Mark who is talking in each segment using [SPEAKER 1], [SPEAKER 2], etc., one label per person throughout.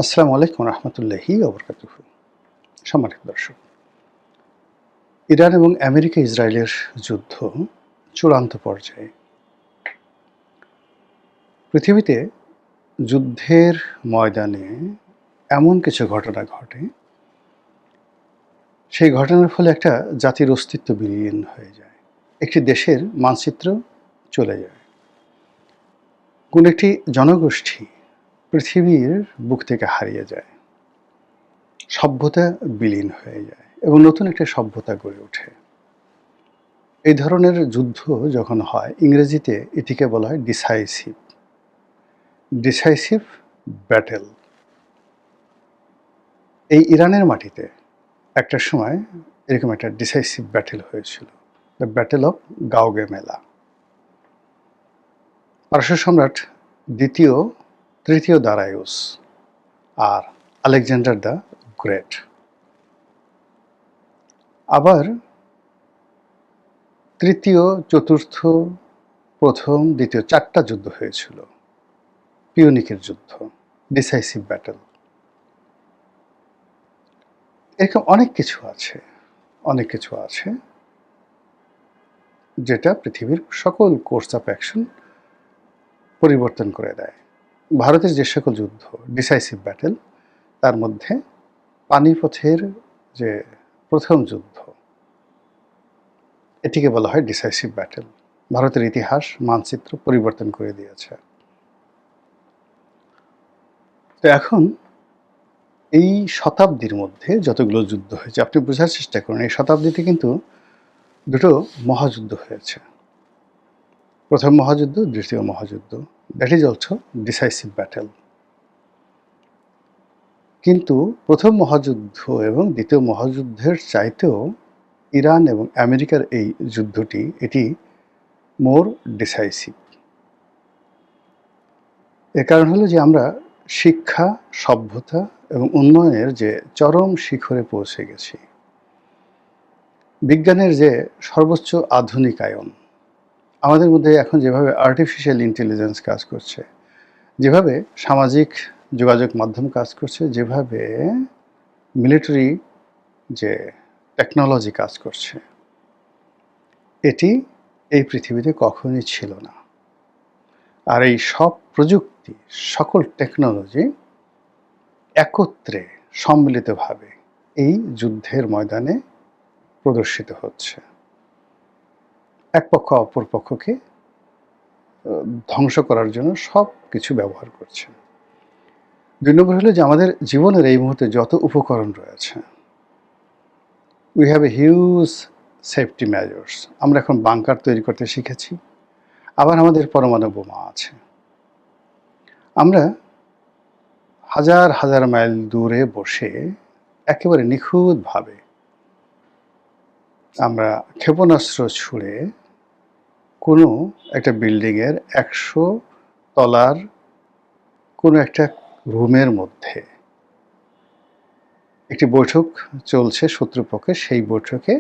[SPEAKER 1] আসসালামু আলাইকুম রহমতুল্লাহি ওবরকাতুহু। সম্মানিত দর্শক, ইরান এবং আমেরিকা ইসরায়েলের যুদ্ধ চূড়ান্ত পর্যায়ে। পৃথিবীতে যুদ্ধের ময়দানে এমন কিছু ঘটনা ঘটে, সেই ঘটনার ফলে একটা জাতির অস্তিত্ব বিলীন হয়ে যায়, একটি দেশের মানচিত্র চলে যায়, কোন একটি জনগোষ্ঠী পৃথিবীর বুক থেকে হারিয়ে যায়, সভ্যতা বিলীন হয়ে যায় এবং নতুন একটা সভ্যতা গড়ে ওঠে। এই ধরনের যুদ্ধ যখন হয়, ইংরেজিতে এটিকে বলা হয় ডিসাইসিভ ব্যাটেল। এই ইরানের মাটিতে একটা সময় এরকম একটা ডিসাইসিভ ব্যাটেল হয়েছিল, দ্য ব্যাটেল অফ গাউগেমেলা। পারস্য সম্রাট তৃতীয় দারায়ুস আর আলেকজান্ডার দ্য গ্রেট। আবার তৃতীয়, চতুর্থ, প্রথম, দ্বিতীয় 4টা যুদ্ধ হয়েছিল, পিউনিকের যুদ্ধ, ডিসাইসিভ ব্যাটেল। এরকম অনেক কিছু আছে যেটা পৃথিবীর সকল কোর্স অফ অ্যাকশন পরিবর্তন করে দেয়। ভারতের যে সকল যুদ্ধ ডিসাইসিভ ব্যাটেল, তার মধ্যে পানিপথের যে প্রথম যুদ্ধ, এটিকে বলা হয় ডিসাইসিভ ব্যাটেল। ভারতের ইতিহাস মানচিত্র পরিবর্তন করে দিয়েছে। তো এখন এই শতাব্দীর মধ্যে যতগুলো যুদ্ধ হয়েছে, আপনি বোঝার চেষ্টা করুন, এই শতাব্দীতে কিন্তু দুটো মহাযুদ্ধ হয়েছে। প্রথম মহাযুদ্ধ, দ্বিতীয় মহাযুদ্ধ, that is also decisive battle. কিন্তু প্রথম মহাযুদ্ধ এবং দ্বিতীয় মহাযুদ্ধের চাইতেও ইরান এবং আমেরিকার এই যুদ্ধটি, এটি মোর ডিসাইসিভ। এর কারণ হলো যে আমরা শিক্ষা, সভ্যতা এবং উন্নয়নের যে চরম শিখরে পৌঁছে গেছি, বিজ্ঞানের যে সর্বোচ্চ আধুনিকায়ন, আমাদের মধ্যে এখন যেভাবে আর্টিফিশিয়াল ইন্টেলিজেন্স কাজ করছে, যেভাবে সামাজিক যোগাযোগ মাধ্যম কাজ করছে, যেভাবে মিলিটারি যে টেকনোলজি কাজ করছে, এটি এই পৃথিবীতে কখনোই ছিল না। আর এই সব প্রযুক্তি, সকল টেকনোলজি একত্রে সম্মিলিতভাবে এই যুদ্ধের ময়দানে প্রদর্শিত হচ্ছে। এক পক্ষ অপর পক্ষকে ধ্বংস করার জন্য সব কিছু ব্যবহার করছে। 2 নম্বর হলো যে আমাদের জীবনের এই মুহূর্তে যত উপকরণ রয়েছে, we have a huge safety measures. আমরা এখন বাংকার তৈরি করতে শিখেছি, আবার আমাদের পরমাণু বোমা আছে। আমরা হাজার হাজার মাইল দূরে বসে একেবারে নিখুঁতভাবে আমরা ক্ষেপণাস্ত্র ছুঁড়ে কোনো একটা বিল্ডিংয়ের 100 তলার কোনো একটা রুমের মধ্যে একটি বৈঠক চলছে শত্রুপক্ষে, সেই বৈঠকে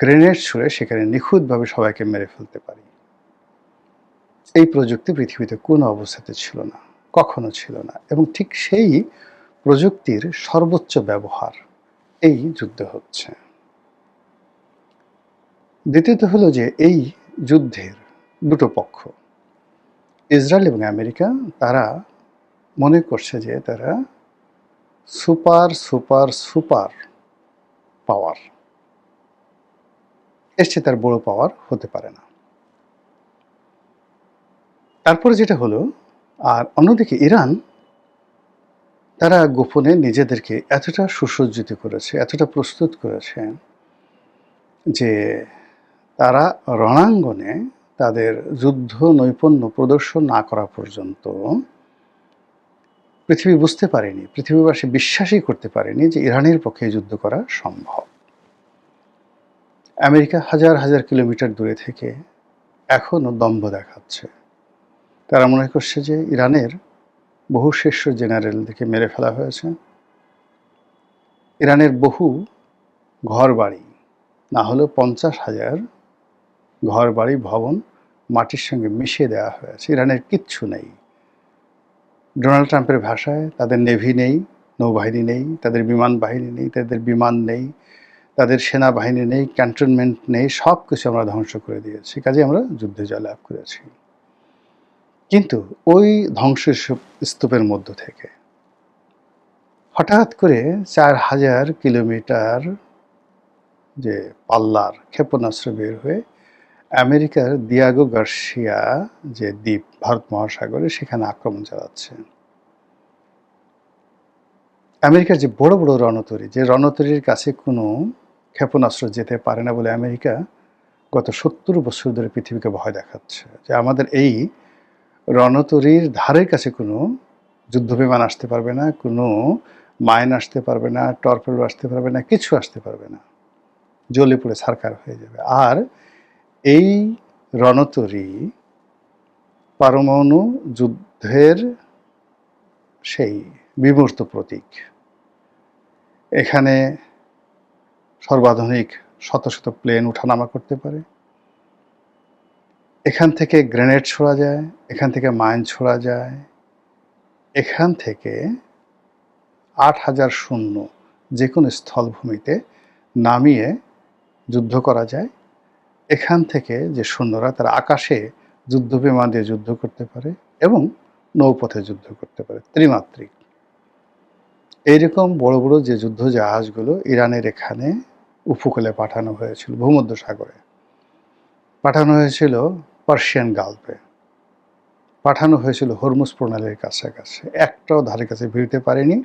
[SPEAKER 1] গ্রেনেড ছুঁড়ে সেখানে নিখুঁতভাবে সবাইকে মেরে ফেলতে পারি। এই প্রযুক্তি পৃথিবীতে কোনো অবস্থাতে ছিল না, কখনো ছিল না, এবং ঠিক সেই প্রযুক্তির সর্বোচ্চ ব্যবহার এই যুদ্ধে হচ্ছে। দ্বিতীয়ত হলো যে এই যুদ্ধের দুটো পক্ষ, ইসরায়েল এবং আমেরিকা, তারা মনে করছে যে তারা সুপার সুপার সুপার পাওয়ার, এর চেয়ে তার বড় পাওয়ার হতে পারে না। তারপরে যেটা হলো, আর অন্যদিকে ইরান, তারা গোপনে নিজেদেরকে এতটা সুসজ্জিত করেছে, এতটা প্রস্তুত করেছে যে তারা রণাঙ্গনে তাদের যুদ্ধ নৈপুণ্য প্রদর্শন না করা পর্যন্ত পৃথিবী বুঝতে পারেনি, পৃথিবীবাসী বিশ্বাসই করতে পারেনি যে ইরানের পক্ষে যুদ্ধ করা সম্ভব। আমেরিকা হাজার হাজার কিলোমিটার দূরে থেকে এখনও দম্ভ দেখাচ্ছে। তারা মনে করছে যে ইরানের বহু শীর্ষ জেনারেলদেরকে মেরে ফেলা হয়েছে, ইরানের বহু ঘরবাড়ি, না হলেও 50,000 ঘরবাড়ি ভবন মাটির সঙ্গে মিশিয়ে দেওয়া হয়েছে, ইরানের কিচ্ছু নেই। ডোনাল্ড ট্রাম্পের ভাষায় তাদের নেভি নেই, নৌবাহিনী নেই, তাদের বিমান বাহিনী নেই, তাদের বিমান নেই, তাদের সেনাবাহিনী নেই, ক্যান্টনমেন্ট নেই, সব কিছু আমরা ধ্বংস করে দিয়েছি, কাজে আমরা যুদ্ধে জয়লাভ করেছি। কিন্তু ওই ধ্বংস স্তূপের মধ্য থেকে হঠাৎ করে 4000 কিলোমিটার যে পাল্লার ক্ষেপণাস্ত্র বের হয়ে আমেরিকার দিয়াগো গার্সিয়া যে দ্বীপ ভারত মহাসাগরে সেখানে আক্রমণ চালাচ্ছে। আমেরিকার যে বড় বড় রণতরী, যে রণতরীর কাছে কোনো ক্ষেপণাস্ত্র যেতে পারে না বলে আমেরিকা গত 70 বছর ধরে পৃথিবীকে ভয় দেখাচ্ছে যে আমাদের এই রণতরীর ধারের কাছে কোনো যুদ্ধবিমান আসতে পারবে না, কোনো মাইন আসতে পারবে না, টর্পেডো আসতে পারবে না, কিছু আসতে পারবে না, জ্বলে পুড়ে ছারখার হয়ে যাবে। আর এই রণতরী পারমাণু যুদ্ধের সেই বিমূর্ত প্রতীক। এখানে সর্বাধুনিক শত শত প্লেন ওঠানামা করতে পারে, এখান থেকে গ্রেনেড ছোড়া যায়, এখান থেকে মাইন ছোড়া যায়, এখান থেকে 8000 সৈন্য যে কোনো স্থলভূমিতে নামিয়ে যুদ্ধ করা যায়। এখান থেকে যে সৈন্যরা তারা আকাশে যুদ্ধ বিমান দিয়ে যুদ্ধ করতে পারে এবং নৌপথে যুদ্ধ করতে পারে, ত্রিমাত্রিক। এইরকম বড় বড় যে যুদ্ধ জাহাজগুলো ইরানের এখানে উপকূলে পাঠানো হয়েছিল, ভূমধ্য সাগরে পাঠানো হয়েছিল, পার্সিয়ান গালফে পাঠানো হয়েছিল, হরমুজ প্রণালীর কাছাকাছি, একটাও ধারে কাছে ভিড়তে পারেনি।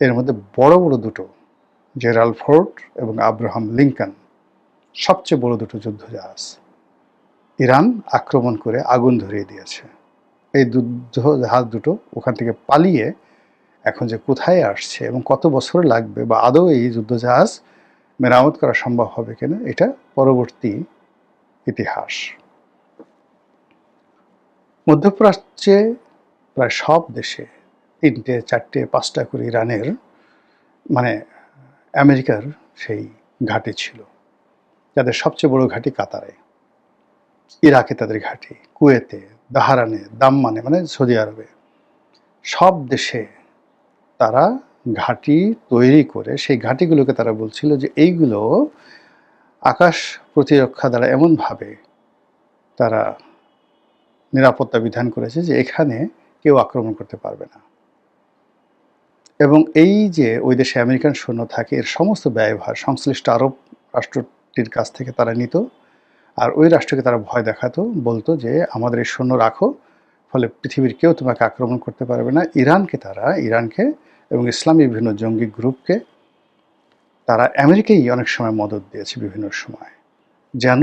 [SPEAKER 1] এর মধ্যে বড় বড় দুটো, জেরাল্ড ফোর্ড এবং আব্রাহাম লিঙ্কন, সবচেয়ে বড় দুটো যুদ্ধ জাহাজ ইরান আক্রমণ করে আগুন ধরিয়ে দিয়েছে। এই যুদ্ধ জাহাজ দুটো ওখান থেকে পালিয়ে এখন যে কোথায় আসছে এবং কত বছর লাগবে বা আদৌ এই যুদ্ধজাহাজ মেরামত করা সম্ভব হবে কিনা, এটা পরবর্তী ইতিহাস। মধ্যপ্রাচ্যে প্রায় সব দেশে 3টে 4টে 5টা করে ইরানের মানে আমেরিকার সেই ঘাঁটি ছিল। যাদের সবচেয়ে বড় ঘাঁটি কাতারে, ইরাকে তাদের ঘাঁটি, কুয়েতে, বাহরাইনে, দাম্মানে মানে সৌদি আরবে, সব দেশে তারা ঘাঁটি তৈরি করে সেই ঘাঁটিগুলোকে তারা বলছিল যে এইগুলো আকাশ প্রতিরক্ষা দ্বারা এমনভাবে তারা নিরাপত্তা বিধান করেছে যে এখানে কেউ আক্রমণ করতে পারবে না। এবং এই যে ওই দেশে আমেরিকান সৈন্য থাকে, এর সমস্ত ব্যয়ভার সংশ্লিষ্ট আরব রাষ্ট্রটির কাছ থেকে তারা নিত। আর ওই রাষ্ট্রকে তারা ভয় দেখাতো, বলতো যে আমাদের এই সৈন্য রাখো, ফলে পৃথিবীর কেউ তোমাকে আক্রমণ করতে পারবে না। ইরানকে এবং ইসলামী বিভিন্ন জঙ্গি গ্রুপকে তারা আমেরিকাই অনেক সময় মদত দিয়েছে বিভিন্ন সময়, যেন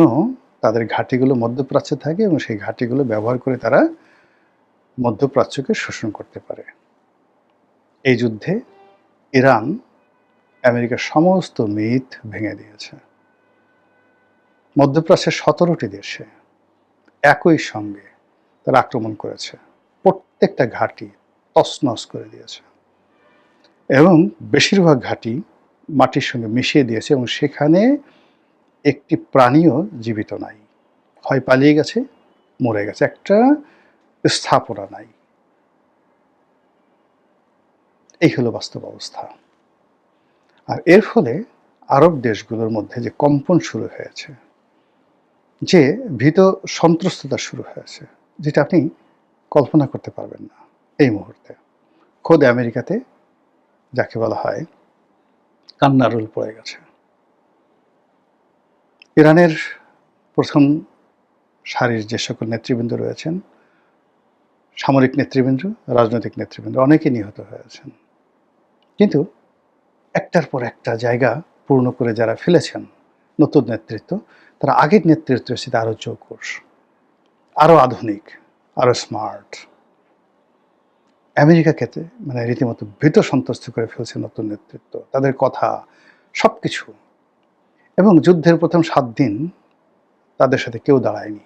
[SPEAKER 1] তাদের ঘাঁটিগুলো মধ্যপ্রাচ্যে থাকে এবং সেই ঘাঁটিগুলো ব্যবহার করে তারা মধ্যপ্রাচ্যকে শোষণ করতে পারে। এই যুদ্ধে ইরান আমেরিকার সমস্ত মিথ ভেঙে দিয়েছে। মধ্যপ্রাচ্যের 17টি দেশে একই সঙ্গে তারা আক্রমণ করেছে, প্রত্যেকটা ঘাঁটি তছনছ করে দিয়েছে এবং বেশিরভাগ ঘাঁটি মাটির সঙ্গে মিশিয়ে দিয়েছে এবং সেখানে একটি প্রাণীও জীবিত নাই, হয় পালিয়ে গেছে, মরে গেছে, একটা স্থাপনা নাই। এই হলো বাস্তব অবস্থা। আর এর ফলে আরব দেশগুলোর মধ্যে যে কম্পন শুরু হয়েছে, যে ভীত সন্ত্রস্ততা শুরু হয়েছে, যেটা আপনি কল্পনা করতে পারবেন না এই মুহূর্তে। খোদ আমেরিকাতে যাকে বলা হয় কান্নার রোল পড়ে গেছে। ইরানের প্রথম সারির যে সকল নেতৃবৃন্দ রয়েছেন, সামরিক নেতৃবৃন্দ, রাজনৈতিক নেতৃবৃন্দ, অনেকে নিহত হয়েছেন। কিন্তু একটার পর একটা জায়গা পূর্ণ করে যারা ফেলেছেন নতুন নেতৃত্ব, তারা আগের নেতৃত্বের সাথে আরও চৌকস, আরও আধুনিক, আরও স্মার্ট। আমেরিকাকে মানে রীতিমতো ভীত সন্ত্রস্ত করে ফেলছে নতুন নেতৃত্ব, তাদের কথা সব কিছু। এবং যুদ্ধের প্রথম 7 দিন তাদের সাথে কেউ দাঁড়ায়নি,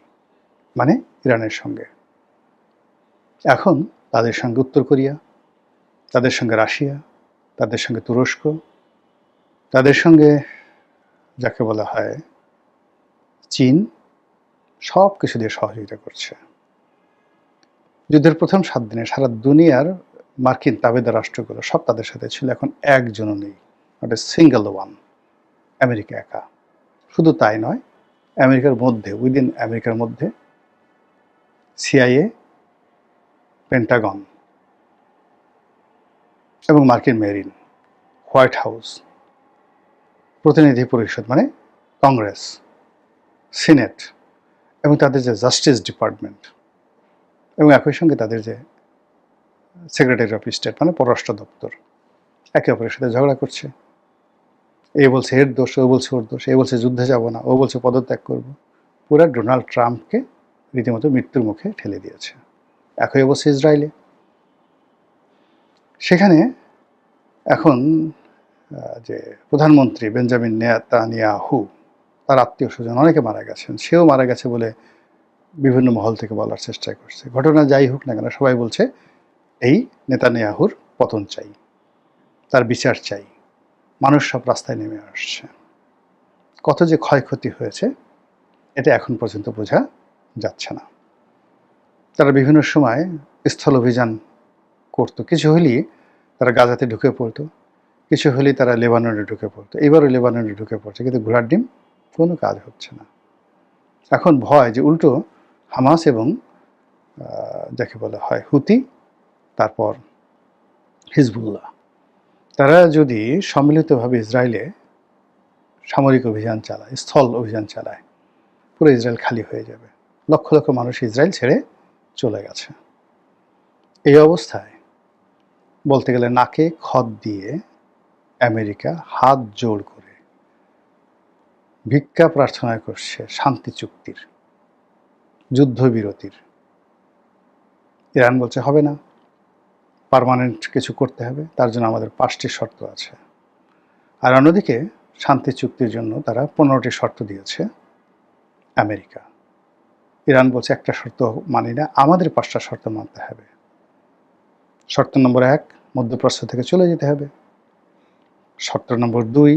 [SPEAKER 1] মানে ইরানের সঙ্গে। এখন তাদের সঙ্গে উত্তর কোরিয়া, তাদের সঙ্গে রাশিয়া, তাদের সঙ্গে তুরস্ক, তাদের সঙ্গে যাকে বলা হয় চীন, সব কিছু দিয়ে সহযোগিতা করছে। যুদ্ধের প্রথম 7 দিনে সারা দুনিয়ার মার্কিন তাবেদার রাষ্ট্রগুলো সব তাদের সাথে ছিল, এখন একজনও নেই, not a single one, America একা। শুধু তাই নয়, আমেরিকার মধ্যে, উইদিন আমেরিকার মধ্যে সিআইএ, পেন্টাগন এবং মার্কিন মেরিন, হোয়াইট হাউস, প্রতিনিধি পরিষদ মানে কংগ্রেস, সিনেট এবং তাদের যে জাস্টিস ডিপার্টমেন্ট এবং একই সঙ্গে তাদের যে সেক্রেটারি অফ স্টেট মানে পররাষ্ট্র দপ্তর একে অপরের সাথে ঝগড়া করছে। এ বলছে এর দোষ, ও বলছে ওর দোষ, এ বলছে যুদ্ধে যাব না, ও বলছে পদত্যাগ করব। পুরা ডোনাল্ড ট্রাম্পকে রীতিমতো মৃত্যুর মুখে ঠেলে দিয়েছে। একই অবস্থা ইসরায়েলে। সেখানে এখন যে প্রধানমন্ত্রী বেঞ্জামিন নেতানিয়াহু, তার আত্মীয় স্বজন অনেকে মারা গেছেন, সেও মারা গেছে বলে বিভিন্ন মহল থেকে বলার চেষ্টা করছে। ঘটনা যাই হোক না কেন, সবাই বলছে এই নেতানিয়াহুর পতন চাই, তার বিচার চাই। মানুষ সব রাস্তায় নেমে আসছে। কত যে ক্ষয়ক্ষতি হয়েছে এটা এখন পর্যন্ত বোঝা যাচ্ছে না। তারা বিভিন্ন সময় স্থল অভিযান করত, কিছু হলেই তারা গাজাতে ঢুকে পড়তো, কিছু হলেই তারা লেবাননে ঢুকে পড়তো। এবারও লেবাননে ঢুকে পড়ছে, কিন্তু ঘোড়ার ডিম কোনো কাজ হচ্ছে না। এখন ভয় যে উল্টো হামাস এবং যাকে বলা হয় হুতি, তারপর হিজবুল্লাহ, তারা যদি সম্মিলিতভাবে ইসরায়েলে সামরিক অভিযান চালায়, স্থল অভিযান চালায়, পুরো ইসরায়েল খালি হয়ে যাবে। লক্ষ লক্ষ মানুষ ইসরায়েল ছেড়ে চলে গেছে। এই অবস্থায় বলতে গেলে নাকে খত দিয়ে আমেরিকা হাত জোড় করে ভিক্ষা প্রার্থনা করছে শান্তি চুক্তির, যুদ্ধবিরতির। ইরান বলছে হবে না, পার্মানেন্ট কিছু করতে হবে, তার জন্য আমাদের 5টি শর্ত আছে। আর অন্যদিকে শান্তি চুক্তির জন্য তারা 15টি শর্ত দিয়েছে আমেরিকা। ইরান বলছে একটা শর্ত মানি না, আমাদের 5টা শর্ত মানতে হবে। শর্ত নম্বর 1, মধ্যপ্রাচ্য থেকে চলে যেতে হবে। শর্ত নম্বর 2,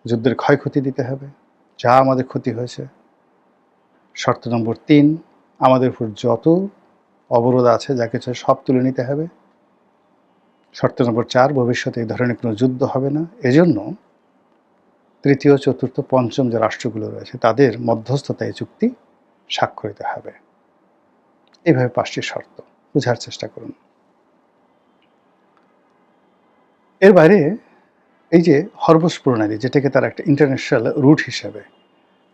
[SPEAKER 1] যুদ্ধের ক্ষয়ক্ষতি দিতে হবে, যা আমাদের ক্ষতি হয়েছে। শর্ত নম্বর 3, আমাদের উপর যত অবরোধ আছে, যা কিছু সব তুলে নিতে হবে। শর্ত নম্বর 4, ভবিষ্যতে এই ধরনের কোনো যুদ্ধ হবে না, এজন্য তৃতীয়, চতুর্থ, পঞ্চম যে রাষ্ট্রগুলো রয়েছে তাদের মধ্যস্থতায় এই চুক্তি স্বাক্ষরিত হবে। এইভাবে 5টি শর্ত, বোঝার চেষ্টা করুন। এর বাইরে এই যে হরমুজ প্রণালী, যেটাকে তারা একটা ইন্টারন্যাশনাল রুট হিসেবে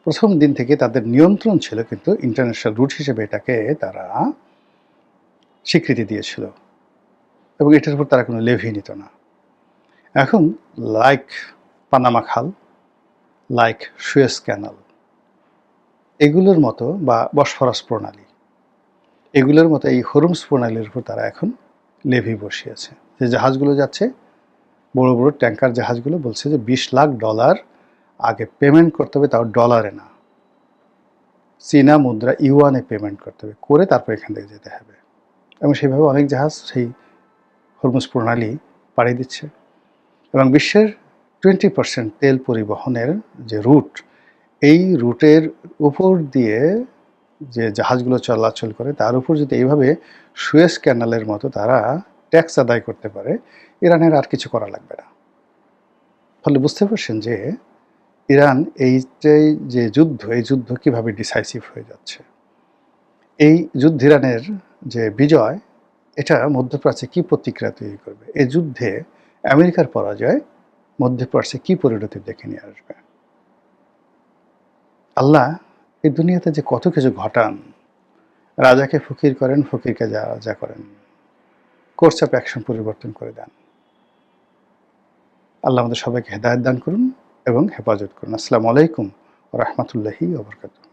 [SPEAKER 1] প্রথম দিন থেকে তাদের নিয়ন্ত্রণ ছিল, কিন্তু ইন্টারন্যাশনাল রুট হিসেবে এটাকে তারা স্বীকৃতি দিয়েছিল এবং এটার উপর তারা কোনো লেভি নিত না। এখন লাইক পানামা খাল, লাইক সুয়েজ ক্যানাল, এগুলোর মতো বা বসফরাস প্রণালী, এগুলোর মতো এই হরমুজ প্রণালীর উপর তারা এখন লেভি বসিয়েছে। যে জাহাজগুলো যাচ্ছে, বড় বড় ট্যাঙ্কার জাহাজগুলো, বলছে যে $20 লাখ আগে পেমেন্ট করতে হবে, তাও ডলারে না, চীনা মুদ্রা ইউয়ানে পেমেন্ট করতে হবে, করে তারপর এখান থেকে যেতে হবে। এবং সেভাবে অনেক জাহাজ সেই হরমুজ প্রণালী পাড়ি দিচ্ছে। এবং বিশ্বের 20% তেল পরিবহনের যে রুট, এই রুটের উপর দিয়ে যে জাহাজগুলো চলাচল করে, তার উপর যদি এইভাবে সুয়েজ ক্যানালের মতো তারা ট্যাক্স আদায় করতে পারে, ইরানের আর কিছু করা লাগবে না। ফলে বুঝতে পারছেন যে ইরান এইটাই যে যুদ্ধ, এই যুদ্ধ কীভাবে ডিসাইসিভ হয়ে যাচ্ছে। এই যুদ্ধ, ইরানের যে বিজয়, এটা মধ্যপ্রাচ্যে কী প্রতিক্রিয়া তৈরি করবে, এই যুদ্ধে আমেরিকার পরাজয় মধ্যপ্রাচ্যে কী পরিণতি ডেকে নিয়ে আসবে। আল্লাহ এই দুনিয়াতে যে কত কিছু ঘটান, রাজাকে ফকির করেন, ফকিরকে রাজা করেন, কোর্স অফ অ্যাকশন পরিবর্তন করে দেন। আল্লাহ আমাদের সবাইকে হেদায়েত দান করুন এবং হেফাজত করুন। আসসালামু আলাইকুম ওয়া রাহমাতুল্লাহি ওয়া বারাকাতুহু।